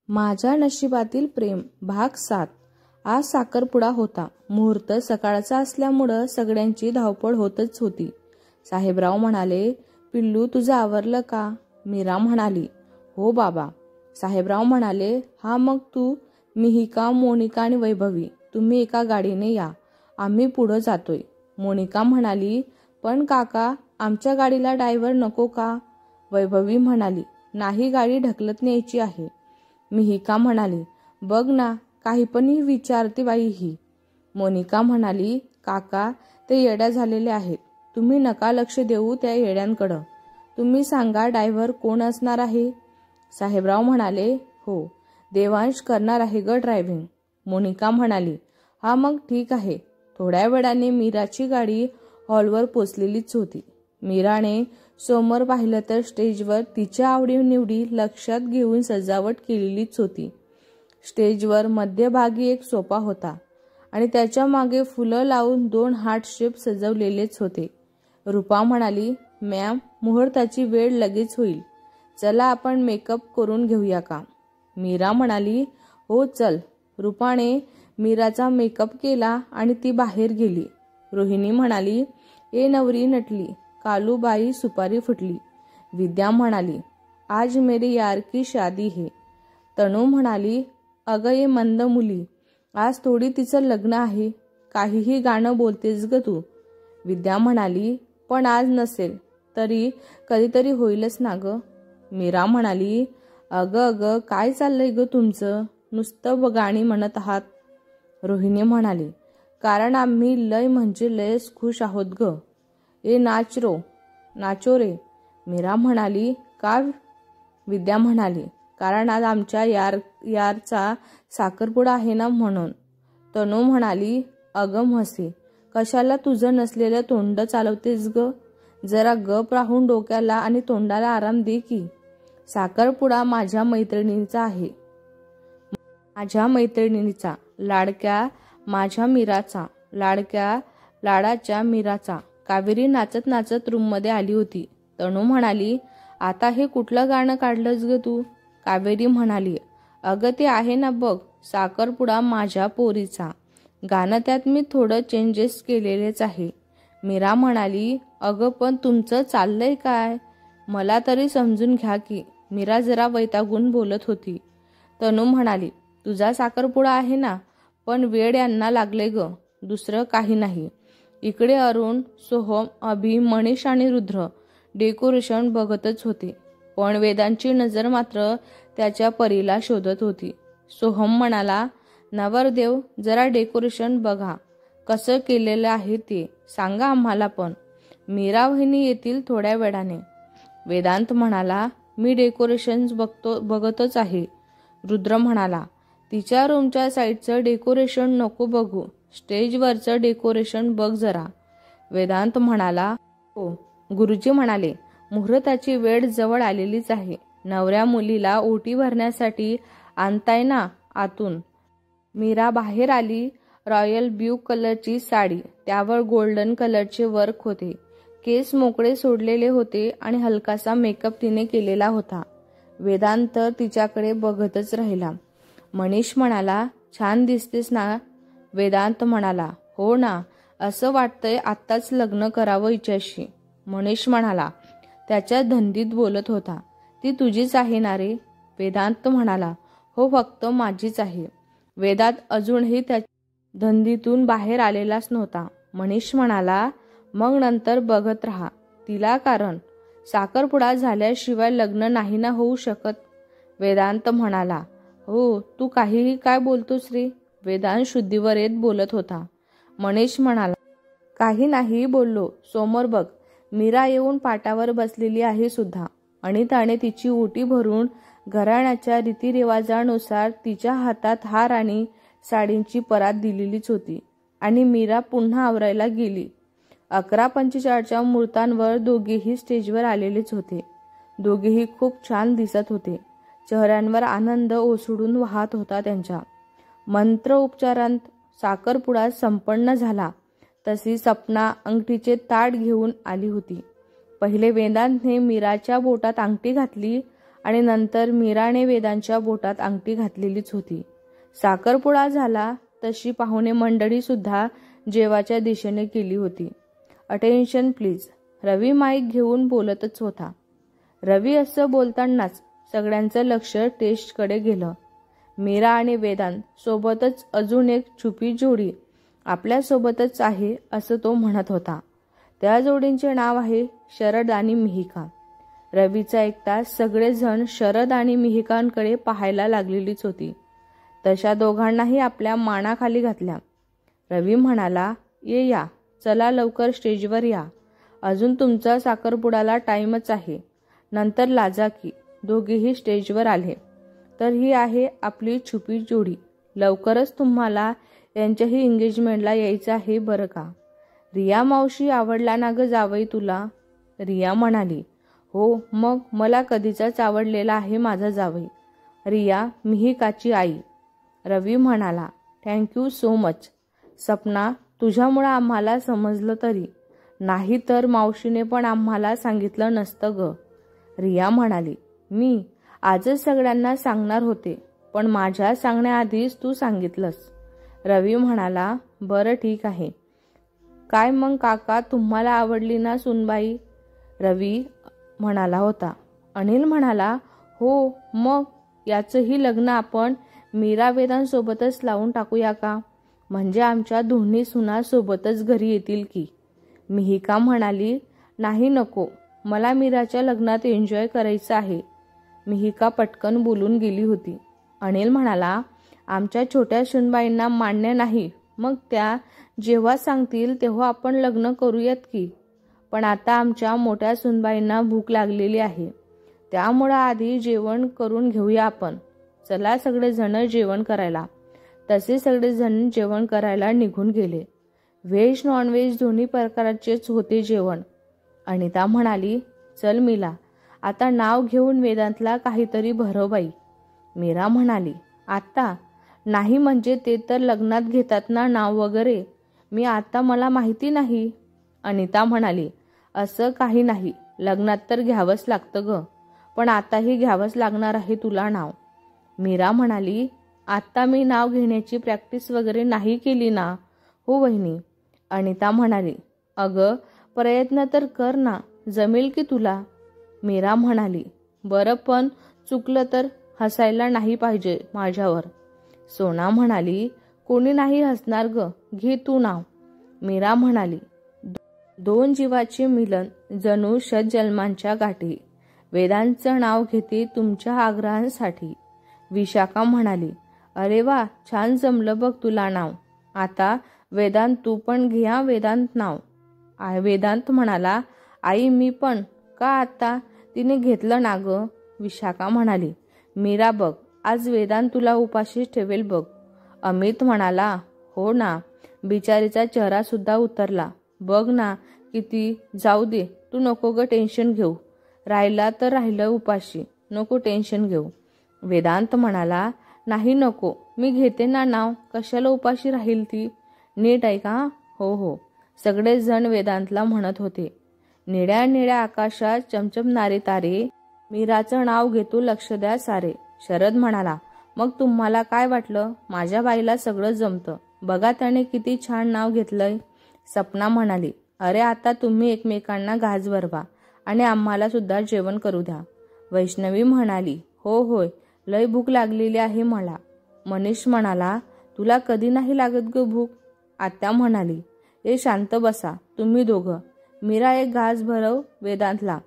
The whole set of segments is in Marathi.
माझ्या नशिबातील प्रेम भाग 7। आज साखरपुडा होता। मुहूर्त सकाळचा असल्यामुळं सगळ्यांची धावपळ होतच होती। साहेबराव म्हणाले, पिल्लू तुझं आवरलं का? मीरा म्हणाली, हो बाबा। साहेबराव म्हणाले, हा मग तू, मिहिका, मोनिका आणि वैभवी तुम्ही एका गाडीने या, आम्ही पुढं जातोय। मोनिका म्हणाली, पण काका आमच्या गाडीला ड्रायव्हर नको का? वैभवी म्हणाली, नाही, गाडी ढकलत न्यायची आहे। मिहिका म्हणाली, बघ ना, काही पण विचारते बाई ही। मोनिका म्हणाली, काका ते येड्या झालेले आहेत, तुम्ही नका लक्ष देऊ त्या येड्यांकडं। तुम्ही सांगा ड्रायव्हर कोण असणार आहे? साहेबराव म्हणाले, हो, देवांश करणार आहे ग ड्रायव्हिंग। मोनिका म्हणाली, हा मग ठीक आहे। थोड्या वेळाने मीराची गाडी हॉलवर पोचलेलीच होती। मीराने समोर पाहिलं तर स्टेजवर तिच्या आवडीनिवडी लक्षात घेऊन सजावट केलेलीच होती। स्टेजवर मध्यभागी एक सोफा होता आणि त्याच्या मागे फुलं लावून 2 हार्ट शेप सजवलेलेच होते। रूपा म्हणाली, मॅम मुहूर्ताची वेळ लगेच होईल, चला आपण मेकअप करून घेऊया का? मीरा म्हणाली, हो चल। रूपाने मीराचा मेकअप केला आणि ती बाहेर गेली। रोहिणी म्हणाली, ए नवरी नटली, कालूबाई सुपारी फुटली। विद्या म्हणाली, आज मेरे यार की शादी है। तनू म्हणाली, अगं ये मंद मुली, आज थोडी तिचं लग्न आहे, काहीही गाणं बोलतेस ग तू। विद्या म्हणाली, पण आज नसेल तरी कधीतरी होईलच ना ग। मीरा म्हणाली, अगं अगं काय चाललंय ग तुमचं, नुसतं गाणी म्हणत आहात। रोहिणी म्हणाली, कारण आम्ही लय म्हणजे लयच खुश आहोत ग। ए नाचो रे। मीरा म्हणाली, का? विद्या म्हणाली, कारण आज आमच्या यारचा साखरपुडा आहे ना म्हणून। तनू म्हणाली, अगं म्हसे, कशाला तुझं नसलेलं तोंड चालवतेस ग, जरा गप राहून डोक्याला आणि तोंडाला आराम दे की। साखरपुडा माझ्या मैत्रिणींचा आहे, माझ्या मैत्रिणीचा, लाडक्या माझ्या मीराचा, लाडाच्या मीराचा। कावेरी नाचत नाचत रूममध्ये आली होती। तनू म्हणाली, आता हे कुठलं गाणं काढलंस ग तू? कावेरी म्हणाली, अगं ते आहे ना बघ, साखरपुडा माझ्या पोरीचा, गाणं त्यात मी थोडं चेंजेस केलेलेच आहे। मीरा म्हणाली, अगं पण तुमचं चाललंय काय? मला तरी समजून घ्या की। मीरा जरा वैतागून बोलत होती। तनू म्हणाली, तुझा साखरपुडा आहे ना, पण वेड यांना लागले ग, दुसरं काही नाही। इकडे अरुण, सोहम, अभि, मनीष आणि रुद्र डेकोरेशन बघतच होते, पण वेदांची नजर मात्र त्याच्या परीला शोधत होती। सोहम म्हणाला, नवरदेव जरा डेकोरेशन बघा, कसं केलेलं आहे ते सांगा आम्हाला पण। मीरा वहिनी येतील थोड्या वेळाने। वेदांत म्हणाला, मी डेकोरेशन्स बघतच आहे। रुद्र म्हणाला, तिच्या रूमच्या साईडचं डेकोरेशन नको बघू, स्टेजवरचं डेकोरेशन बघ जरा। वेदांत म्हणाला, हो। गुरुजी म्हणाले, मुहूर्ताची वेळ जवळ आलेलीच आहे, नवऱ्या मुलीला ओटी भरण्यासाठी आणताय ना आतून। मीरा बाहेर आली। रॉयल ब्ल्यू कलरची साडी, त्यावर गोल्डन कलरचे वर्क होते, केस मोकळे सोडलेले होते आणि हलकासा मेकअप तिने केलेला होता। वेदांत तिच्याकडे बघतच राहिला। मनीष म्हणाला, छान दिसतेस ना? वेदांत म्हणाला, हो ना, असं वाटतंय आत्ताच लग्न करावं हिच्याशी। मनीष म्हणाला, त्याच्या धंदीत बोलत होता, ती तुझीच आहे ना रे? वेदांत म्हणाला, हो, फक्त माझीच आहे। वेदांत अजूनही त्या धंदीतून बाहेर आलेलाच नव्हता। मनीष म्हणाला, मग नंतर बघत राहा तिला, कारण साखरपुडा झाल्याशिवाय लग्न नाही ना होऊ शकत। वेदांत म्हणाला, हो, तू काहीही काय बोलतोस रे? वेदांत शुद्धीवर येत बोलत होता। मनीष म्हणाला, काही नाही बोललो, समोर बघ, मीरा येऊन पाटावर बसलेली आहे सुद्धा। अनिताने तिची ओटी भरून घराण्याच्या रीतिरिवाजानुसार तिच्या हातात हार आणि साडींची परात दिलेलीच होती आणि मीरा पुन्हा आवरायला गेली। 11:45च्या मुहूर्तावर दोघेही स्टेजवर आलेलेच होते। दोघेही खूप छान दिसत होते, चेहऱ्यांवर आनंद ओसडून वाहत होता त्यांच्या। मंत्र उपचारांत साखरपुडा संपन्न झाला तशी सपना अंगठीचे ताट घेऊन आली होती। पहिले वेदांतने मीराच्या बोटात अंगठी घातली आणि नंतर मीराने वेदांच्या बोटात अंगठी घातलेलीच होती. साखरपुडा झाला तशी पाहुणे मंडळी सुद्धा जेवाच्या दिशेने गेली होती. अटेन्शन प्लीज, रवी माईक घेऊन बोलतच होता. रवी असं बोलतानाच सगळ्यांचं लक्ष टेस्टकडे गेलं. मीरा आणि वेदांत सोबतच अजून एक छुपी जोडी आपल्यासोबतच आहे असं तो म्हणत होता. त्या जोडींचे नाव आहे शरद आणि मिहिका. रवीचा ऐकताच सगळेजण शरद आणि मिहिकांकडे पाहायला लागलेलीच होती. तशा दोघांनाही आपल्या मानाखाली घातल्या. रवी म्हणाला, ये या, चला लवकर स्टेजवर या. अजून तुमचा साखरपुड्याला टाईमच आहे. नंतर लाजा की. दोघेही स्टेजवर आले. तर ही आहे आपली छुपी जोडी. लवकरच तुम्हाला यांच्याही एंगेजमेंटला यायचं आहे बरं का. रिया मावशी आवडला ना ग जावई तुला? रिया म्हणाली, हो मग मला कधीचाच आवडलेला आहे माझा जावई. रिया मिहिकाची आई. रवी म्हणाला, थँक्यू सो मच. सपना, तुझ्यामुळं आम्हाला समजलं तरी. नाही तर मावशीने पण आम्हाला सांगितलं नसतं ग. रिया म्हणाली, मी आजच सगळ्यांना सांगणार होते, पण माझ्या सांगण्याआधीच तू सांगितलंस. रवी म्हणाला, बरं ठीक आहे. काय मग काका, तुम्हाला आवडली ना सुनबाई? रवी म्हणाला होता. अनिल म्हणाला, हो मग याचंही लग्न आपण मीरा वेदांसोबतच लावून टाकूया का? म्हणजे आमच्या दोन्ही सुना सोबतच घरी येतील की. मिहिका म्हणाली, नाही नको, मला मीराच्या लग्नात एन्जॉय करायचं आहे. मिहिका पटकन बोलून गेली होती. अनिल म्हणाला, आमच्या छोट्या सुनबाईंना मान्य नाही, मग त्या जेव्हा सांगतील तेव्हा आपण लग्न करूयात की. पण आता आमच्या मोठ्या सुनबाईंना भूक लागलेली आहे, त्यामुळं आधी जेवण करून घेऊया आपण. चला सगळेजण जेवण करायला. तसे सगळेजण जेवण करायला निघून गेले. व्हेज नॉनव्हेज दोन्ही प्रकारचेच होते जेवण. अनिता म्हणाली, चल मीला, आता नाव घेऊन वेदांतला काहीतरी भरव बाई. मीरा म्हणाली, आता नाही म्हणजे ते तर लग्नात घेतात ना नाव वगैरे. मी आता मला माहिती नाही. अनिता म्हणाली, असं काही नाही, लग्नात तर घ्यावंच लागतं ग, पण आताही घ्यावंच लागणार आहे तुला नाव. मीरा म्हणाली, आत्ता मी नाव घेण्याची प्रॅक्टिस वगैरे नाही केली ना. हो वहिनी. अनिता म्हणाली, अगं प्रयत्न तर कर ना, जमेल की तुला. मीरा म्हणाली, बरं पण चुकलं तर हसायला नाही पाहिजे माझ्यावर. सोना म्हणाली, कोणी नाही हसणार ग, घे तू नाव. मीरा म्हणाली, दोन जीवाचे मिलन जणू षटजन्मांच्या गाठी. वेदांचं नाव घेते तुमच्या आग्रहांसाठी. विशाखा म्हणाली, अरे वा, छान जमलं बघ तुला नाव. आता वेदांत तू पण घ्या वेदांत नाव. वेदांत म्हणाला, आई मी पण का? आता तिने घेतलं ना ग. विशाखा म्हणाली, मीरा बघ, आज वेदांत तुला उपाशीच ठेवेल बघ. अमित म्हणाला, हो ना, बिचारीचा चेहरा सुद्धा उतरला बघ ना किती. जाऊ दे, तू नको ग टेन्शन घेऊ. राहिला तर राहिलं उपाशी, नको टेन्शन घेऊ. वेदांत म्हणाला, नाही नको, मी घेते ना नाव, कशाला उपाशी राहील ती. नीट ऐका. हो हो, सगळेजण वेदांतला म्हणत होते. निळ्या निळ्या आकाशात चमचमणारे तारे, मीराचं नाव घेतो लक्ष द्या सारे. शरद म्हणाला, मग तुम्हाला काय वाटलं? माझ्या बाईला सगळं जमतं, बघा त्याने किती छान नाव घेतलंय. सपना म्हणाली, अरे आता तुम्ही एकमेकांना घास भरवा आणि आम्हाला सुद्धा जेवण करू द्या. वैष्णवी म्हणाली, हो होय, लय भूक लागलेली आहे मला. मनीष म्हणाला, तुला कधी नाही लागत ग भूक. आत्या म्हणाली, ए शांत बसा तुम्ही दोघं. मीरा एक घास भरव वेदांतला.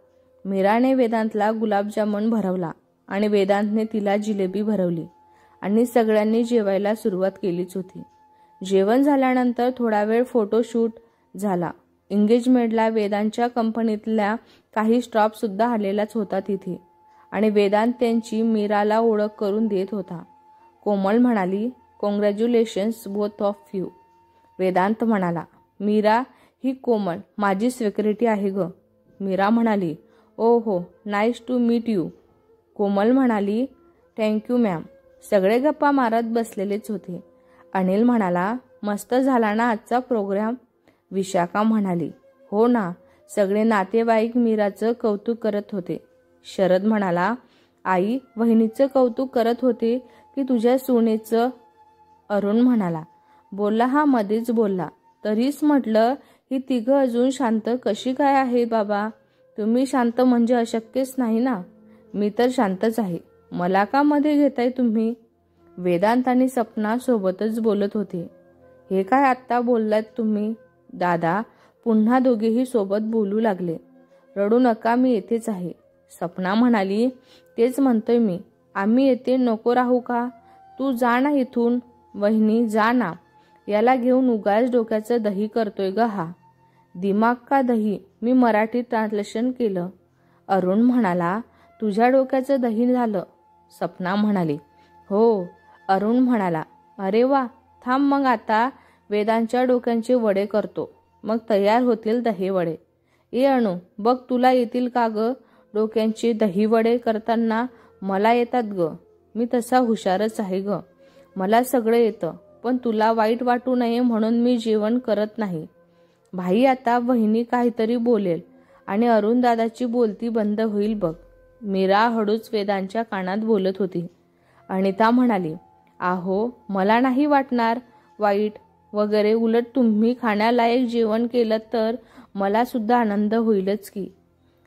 मीराने वेदांतला गुलाबजामुन भरवला आणि वेदांतने तिला जिलेबी भरवली आणि सगळ्यांनी जेवायला सुरुवात केलीच होती. जेवण झाल्यानंतर थोडा वेळ फोटोशूट झाला. एंगेजमेंटला वेदांतच्या कंपनीतल्या काही स्टाफ सुद्धा आलेलाच होता तिथे आणि वेदांत त्यांची मीराला ओळख करून देत होता. कोमल म्हणाली, congratulations both of you. Vedant म्हणाला, मीरा ही कोमल माझी सिक्युरिटी आहे ग. मीरा म्हणाली, ओ हो, नाईस टू मीट यू. कोमल म्हणाली, थँक्यू मॅम. सगळे गप्पा मारत बसलेलेच होते. अनिल म्हणाला, मस्त झाला ना आजचा प्रोग्राम. विशाखा म्हणाली, हो ना, सगळे नातेवाईक मीराचं कौतुक करत होते. शरद म्हणाला, आई वहिनीचं कौतुक करत होते की तुझ्या सुनेचं. अरुण म्हणाला. बोलला हा मध्येच बोलला. तरीच म्हटलं ही तिघं अजून शांत कशी काय आहेत बाबा. तुम्ही शांत म्हणजे अशक्यच नाही ना. मी तर शांतच आहे. मला का मध्ये घेताय तुम्ही. वेदांत आणि सपना सोबतच बोलत होते. हे काय आत्ता बोललात तुम्ही. दादा पुन्हा दोघेही सोबत बोलू लागले. रडू नका मी येथेच आहे. सपना म्हणाली. तेच म्हणतोय मी. आम्ही येथे नको राहू का. तू जा ना इथून. वहिनी जा ना. याला घेऊन उगाच डोक्याचं दही करतोय ग हा. दिमाग का दही. मी मराठी ट्रान्सलेशन केलं. अरुण म्हणाला. तुझ्या डोक्याचं दही झालं. सपना म्हणाली. हो. अरुण म्हणाला. अरे वा. थांब मग आता वेदांच्या डोक्यांचे वडे करतो. मग तयार होतील दही वडे. ए अणू बघ तुला येतील का ग डोक्यांचे दही वडे करताना. मला येतात ग. मी तसा हुशारच आहे ग. मला सगळं येतं. पण तुला वाईट वाटू नये म्हणून मी जेवण करत नाही. भाई आता वहिनी काहीतरी बोलेल आणि अरुण दादाची बोलती बंद होईल बघ. मीरा हळूच वेदांच्या कानात बोलत होती. अनिता म्हणाली. आहो मला नाही वाटणार वाईट वगैरे. उलट तुम्ही खाण्यालायक जेवण केलं तर मला सुद्धा आनंद होईलच की.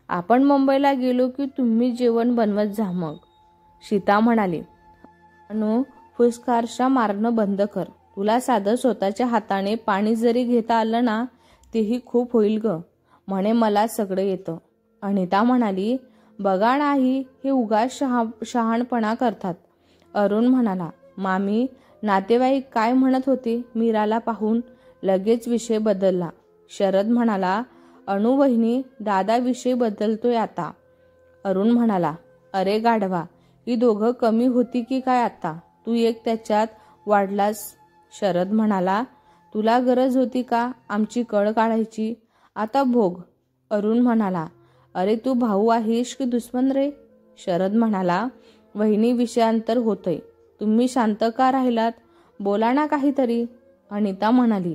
आपण मुंबईला गेलो की तुम्ही जेवण बनवत जा मग. सीता म्हणाली. अनु फुसकारशा मारणं बंद कर. तुला साधं स्वतःच्या हाताने पाणी जरी घेता आलं ना तेही खूप होईल ग. म्हणे मला सगळं येतं. अनिता म्हणाली. बघा नाही हे उगाच शहाणपणा करतात. अरुण म्हणाला. मामी नातेवाईक काय म्हणत होते. मीराला पाहून लगेच विषय बदलला. शरद म्हणाला. अनु वहिनी दादा विषय बदलतोय आता. अरुण म्हणाला. अरे गाढवा ही दोघं कमी होती की काय आता. तू एक त्याच्यात वाढलास. शरद म्हणाला. तुला गरज होती का आमची कळ काढायची. आता भोग. अरुण म्हणाला. अरे तू भाऊ आहेस की दुश्मन रे. शरद म्हणाला. वहिनी विषयांतर होतंय. तुम्ही शांत का राहिलात. बोला ना काहीतरी. अनिता म्हणाली.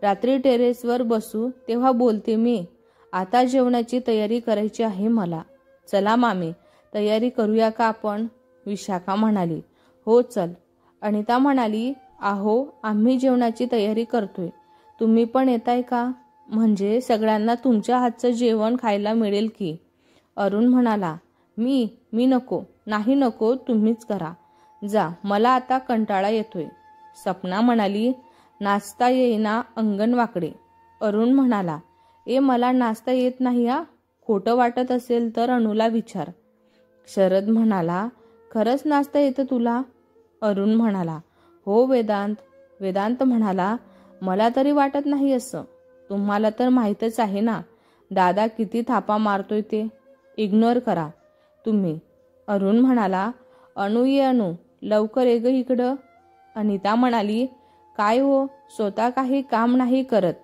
रात्री टेरेसवर बसू तेव्हा बोलते मी. आता जेवणाची तयारी करायची आहे मला. चला मामी तयारी करूया का आपण. विशाखा म्हणाली. हो चल. अनिता म्हणाली. आहो आम्ही जेवणाची तयारी करतोय. तुम्ही पण येताय का. म्हणजे सगळ्यांना तुमच्या हातचं जेवण खायला मिळेल की. अरुण म्हणाला. मी नको. नाही नको तुम्हीच करा. जा मला आता कंटाळा येतोय. सपना म्हणाली. नाचता येईना अंगण वाकडे. अरुण म्हणाला. ए मला नाचता येत नाही हा. खोटं वाटत असेल तर अणूला विचार. शरद म्हणाला. खरंच नाचता येतं तुला. अरुण म्हणाला. हो वेदांत. वेदांत म्हणाला. मला तरी वाटत नाही असं. तुम्हाला तर माहीतच आहे ना दादा किती थापा मारतोय ते. इग्नोर करा तुम्ही. अरुण म्हणाला. अणू ये अणू लवकर ये ग इकडं. अनिता म्हणाली. काय हो स्वतः काही काम नाही करत.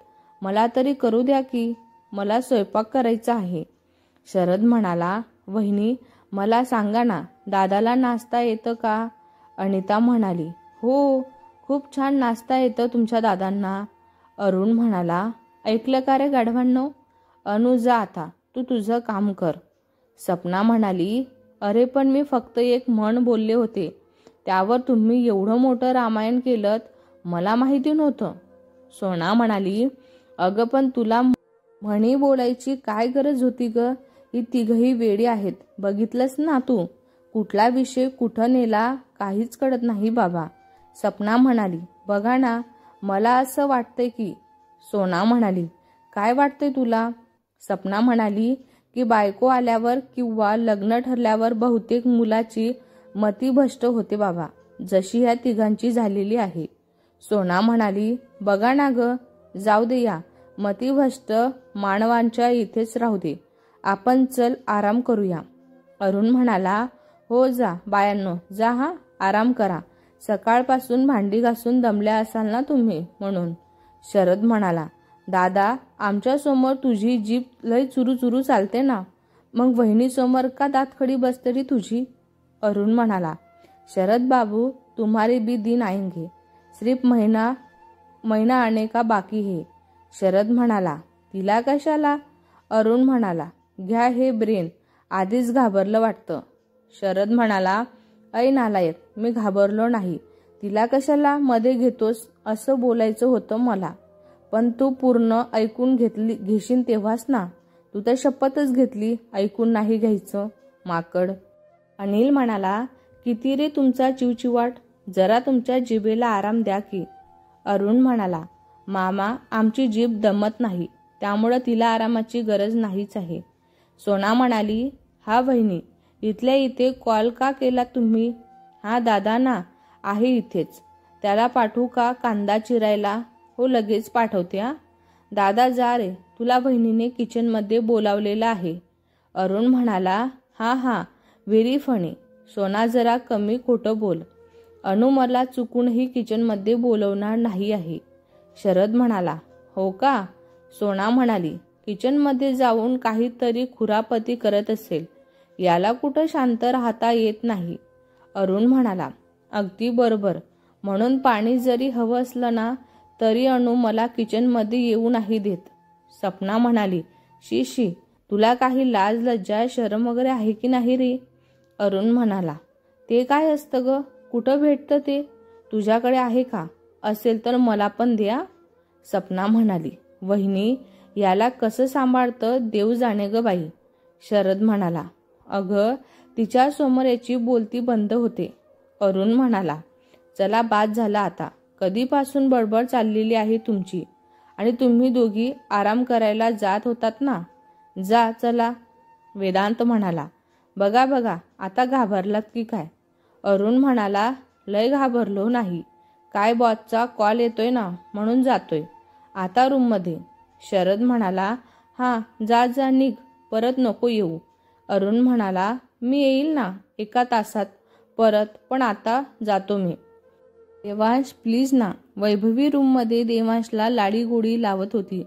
मला तरी करू द्या की. मला स्वयंपाक करायचा आहे. शरद म्हणाला. वहिनी मला सांगा ना दादाला नाचता येतं का. अनिता म्हणाली. हो खूप छान नाचता येतं तुमच्या दादांना. अरुण म्हणाला. ऐकलं का रे गाढवांनो. अनु जा आता तू तुझं काम कर. सपना म्हणाली. अरे पण मी फक्त एक म्हण बोलले होते त्यावर तुम्ही एवढं मोठं रामायण केलं. मला माहिती नव्हतं. सोना म्हणाली. अगं पण तुला म्हणी बोलायची काय गरज होती ग. ही तिघही वेडी आहेत. बघितलंस ना तू. कुठला विषय कुठं नेला काहीच कळत नाही बाबा. सपना म्हणाली. बघा ना मला असं वाटतंय की. सोना म्हणाली. काय वाटतंय तुला. सपना म्हणाली की बायको आल्यावर किंवा लग्न ठरल्यावर बहुतेक मुलाची मती भ्रष्ट होते बाबा. जशी ह्या तिघांची झालेली आहे. सोना म्हणाली. बघा ना ग. जाऊ दे या मतिभ्रष्ट मानवांच्या इथेच राहू दे. आपण चल आराम करूया. अरुण म्हणाला. हो जा बायांनो जा हा आराम करा. सकाळपासून भांडी घासून दमल्या असाल ना तुम्ही म्हणून. शरद म्हणाला. दादा आमच्या समोर तुझी जीभ लय चुरू चुरू चालते ना. मग वहिनी समोर का दातखडी बसते रे तुझी. अरुण म्हणाला. शरद बाबू तुम्हारे भी दिन आएंगे. सिर्फ महीना आने का बाकी है. शरद म्हणाला. तिला कशाला. अरुण म्हणाला. घ्या हे ब्रेन. आधीच घाबरलं वाटतं. शरद म्हणाला, ऐ नालायक, मी घाबरलो नाही. तिला कशाला मध्ये घेतोस असं बोलायचं होतं मला, पण तू पूर्ण ऐकून घेशील तेव्हाच ना. तू तर शपथच घेतली ऐकून नाही घ्यायचं, माकड. अनिल म्हणाला, किती रे तुमचा चिवचिवाट, जरा तुमच्या जिभेला आराम द्या की. अरुण म्हणाला, मामा, आमची जीभ दमत नाही, त्यामुळं तिला आरामाची गरज नाहीच आहे. सोना म्हणाली, हा वहिनी, इथल्या इथे कॉल का केला तुम्ही? हा दादा ना, आहे इथेच. त्याला पाठवू का कांदा चिरायला? हो, लगेच पाठवते. हा दादा, जा रे, तुला वहिनीने किचनमध्ये बोलावलेलं आहे. अरुण म्हणाला, हा व्हेरी फनी. सोना, जरा कमी खोटं बोल. अनु मला चुकूनही किचनमध्ये बोलवणार नाही आहे. शरद म्हणाला, हो का? सोना म्हणाली, किचनमध्ये जाऊन काहीतरी खुरापती करत असेल, याला कुठं शांत राहता येत नाही. अरुण म्हणाला, अगदी बरोबर. म्हणून पाणी जरी हवं असलं ना, तरी अनु मला किचनमध्ये येऊ नाही देत. सपना म्हणाली, शी, तुला काही लाज लज्जा शरम वगैरे आहे की नाही रे? अरुण म्हणाला, ते काय असतं ग? कुठं भेटतं ते? तुझ्याकडे आहे का? असेल तर मला पण द्या. सपना म्हणाली, वहिनी, याला कसं सांभाळतं देव जाणे ग बाई. शरद म्हणाला, अगं, तिच्या समोर याची बोलती बंद होते. अरुण म्हणाला, चला, बाद झाला आता. कधीपासून बडबड चाललेली आहे तुमची, आणि तुम्ही दोघी आराम करायला जात होतात ना, जा चला. वेदांत म्हणाला, बघा, आता घाबरलात की काय? अरुण म्हणाला, लय घाबरलो नाही, काय बॉसचा कॉल येतोय ना म्हणून जातोय. आता रूममध्ये. शरद म्हणाला, हा, जा निघ, परत नको येऊ. अरुण म्हणाला, मी येईल ना 1 तासात परत, पण आता जातो मी. देवांश, प्लीज ना. वैभवी रूममध्ये देवांशला लाडीगोडी लावत होती.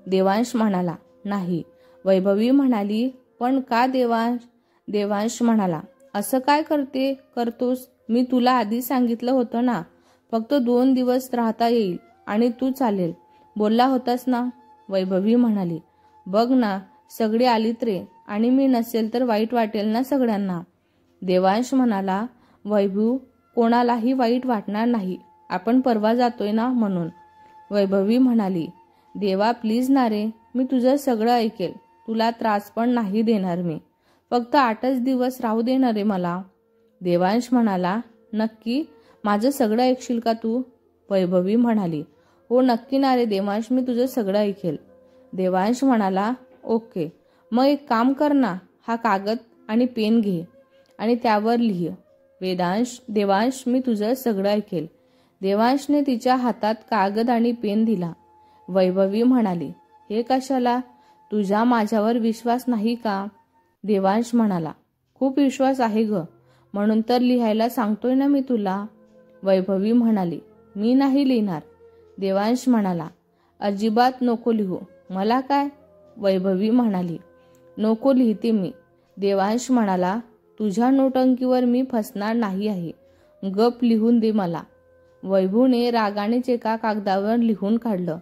देवांश म्हणाला, नाही. वैभवी म्हणाली, पण का देवांश? देवांश म्हणाला, असं काय करतोस? मी तुला आधी सांगितलं होतं ना, फक्त 2 दिवस राहता येईल आणि तू चालेल बोलला होतास ना. वैभवी म्हणाली, बघ ना, सगळी आलीत रे, आणि मी नसेल तर वाईट वाटेल ना सगळ्यांना. देवांश म्हणाला, वैभव, कोणालाही वाईट वाटणार नाही, आपण परवा जातोय ना म्हणून. वैभवी म्हणाली, देवा, प्लीज ना रे, मी तुझं सगळं ऐकेल, तुला त्रास पण नाही देणार मी, फक्त 8च दिवस राहू देणार रे मला. देवांश म्हणाला, नक्की? माझं सगळं ऐकशील का तू? वैभवी म्हणाली, हो नक्की ना रे देवांश, मी तुझं सगळं ऐकेल. देवांश म्हणाला, ओके, मग एक काम कर ना, हा कागद आणि पेन घे आणि त्यावर लिह. देवांश, मी तुझं सगळं ऐकेल. देवांशने तिच्या हातात कागद आणि पेन दिला. वैभवी म्हणाली, हे कशाला? तुझा माझ्यावर विश्वास नाही का? देवांश म्हणाला, खूप विश्वास आहे ग, म्हणून तर लिहायला सांगतोय ना मी तुला. वैभवी म्हणाली, मी नाही लिहिणार. देवांश म्हणाला, अजिबात नको लिहू. मला काय? वैभवी म्हणाली, नको, लिहिते मी. देवांश म्हणाला, तुझ्या नोटंकीवर मी फसणार नाही आहे, गप लिहून दे मला. वैभवने रागानेच एका कागदावर लिहून काढलं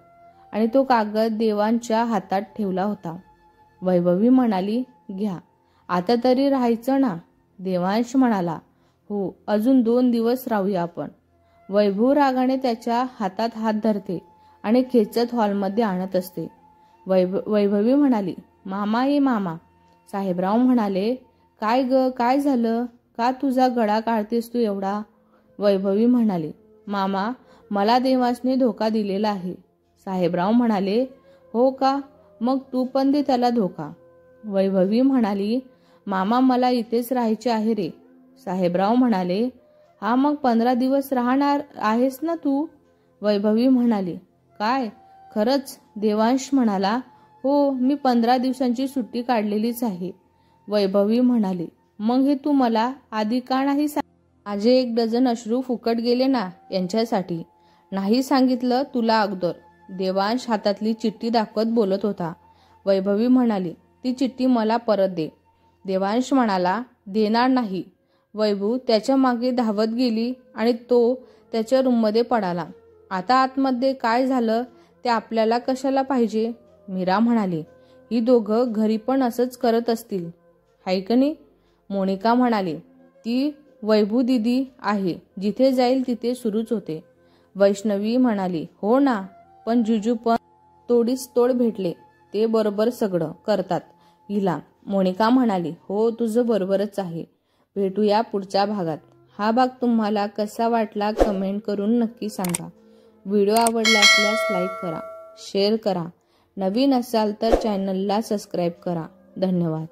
आणि तो कागद देवांच्या हातात ठेवला होता. वैभवी म्हणाली, घ्या, आता तरी राहायचं ना. देवांश म्हणाला, हो, अजून 2 दिवस राहूया आपण. वैभव रागाने त्याच्या हातात हात धरते आणि खेचत हॉलमध्ये आणत असते. वैभवी म्हणाली, मामा ये मामा. साहेबराव म्हणाले, काय ग, काय झालं? का तुझा गळा काढतेस तू एवढा? वैभवी म्हणाली, मामा, मला देवांशने धोका दिलेला आहे. साहेबराव म्हणाले, हो का? मग तू पण दे त्याला धोका. वैभवी म्हणाली, मामा, मला इथेच राहायचे आहे रे. साहेबराव म्हणाले, हा, मग 15 दिवस राहणार आहेस ना तू? वैभवी म्हणाली, काय खरंच? देवांश म्हणाला, हो, मी 15 दिवसांची सुट्टी काढलेलीच आहे. वैभवी म्हणाली, मग हे तू मला आधी का नाही माझे 1 डझन अश्रू फुकट गेले ना यांच्यासाठी. नाही सांगितलं तुला अगोदर. देवांश हातातली चिठ्ठी दाखवत बोलत होता. वैभवी म्हणाली, ती चिठ्ठी मला परत दे. देवांश म्हणाला, देणार नाही. वैभव त्याच्या मागे धावत गेली आणि तो त्याच्या रूममध्ये पडाला. आता आतमध्ये काय झालं ते आपल्याला कशाला पाहिजे? मीरा म्हणाली, ही दोघं घरी पण असंच करत असतील, हाय की नाही? मोनिका म्हणाली, ती वैभू दिदी आहे, जिथे जाईल तिथे सुरूच होते. वैष्णवी म्हणाली, हो ना, पण जिजू पण तोडीस तोड भेटले, ते बरोबर सगळं करतात हिला. मोनिका म्हणाली, हो तुझं बरोबरच आहे. भेटूया पुढच्या भागात. हा भाग तुम्हाला कसा वाटला कमेंट करून नक्की सांगा. व्हिडिओ आवडला असल्यास लाईक करा, शेअर करा. नवीन असाल तर चॅनलला सबस्क्राईब करा. धन्यवाद.